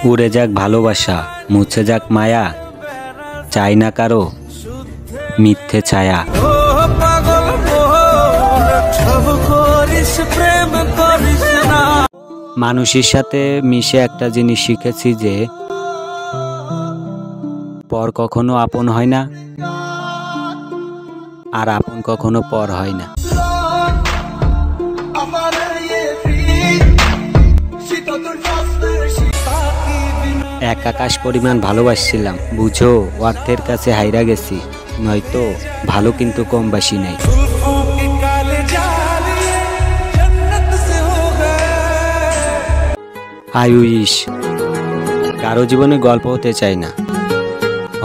উড়ে যাক ভালোবাসা, মুছে যাক মায়া, চাই না কারো মিথ্যে ছায়া। মানুষের সাথে মিশে একটা জিনিস শিখেছি যে পর কখনো আপন হয় না, আর আপন কখনো পর হয় না। এক আকাশ পরিমাণ ভালোবাসছিলাম, বুঝো অর্থের কাছে হাইরা গেছি, নয়তো ভালো কিন্তু কম বাসি নাই। আই উইশ কারো জীবনে গল্প হতে চাই না,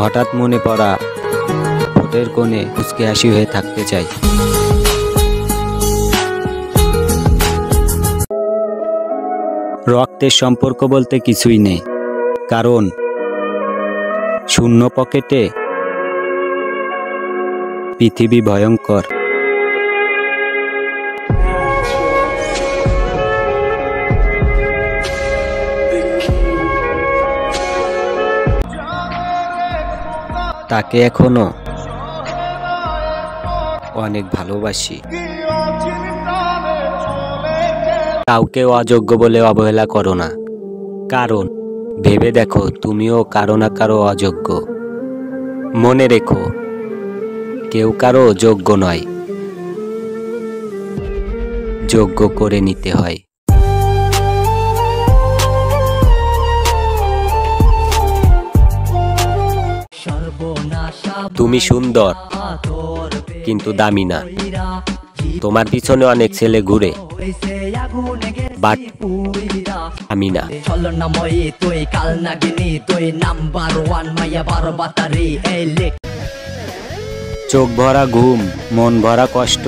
হঠাৎ মনে পড়া ঠোঁটের কোণে মুচকি হাসি হয়ে থাকতে চাই। রক্তের সম্পর্ক বলতে কিছুই নেই, কারণ শূন্য পকেটে পৃথিবী ভয়ঙ্কর। তাকে এখনো অনেক ভালোবাসি। কাউকে অযোগ্য বলে অবহেলা করো না, কারণ ভেবে দেখো তুমিও কারো না কারো অযোগ্য। মনে রেখো কেউ কারো যোগ্য নয়, যোগ্য করে নিতে হয়। তুমি সুন্দর কিন্তু দামি না, তোমার পিছনে অনেক ছেলে ঘুরে, বাট আমি না। চোখ ভরা ঘুম, মন ভরা কষ্ট,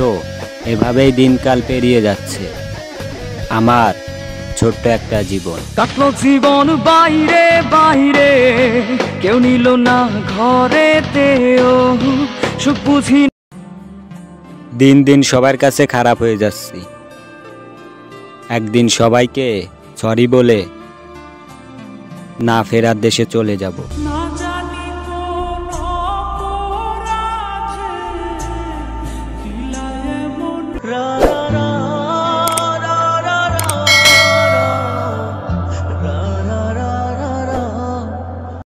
এভাবেই দিনকাল পেরিয়ে যাচ্ছে আমার ছোট্ট একটা জীবন। কাটলো জীবন বাইরে বাইরে, কেউ নিল না ঘরেতেও সুখ বুঝি। দিন দিন সবার কাছে খারাপ হয়ে যাচ্ছি, একদিন সবাইকে সরি বলে না ফেরার দেশে চলে যাব।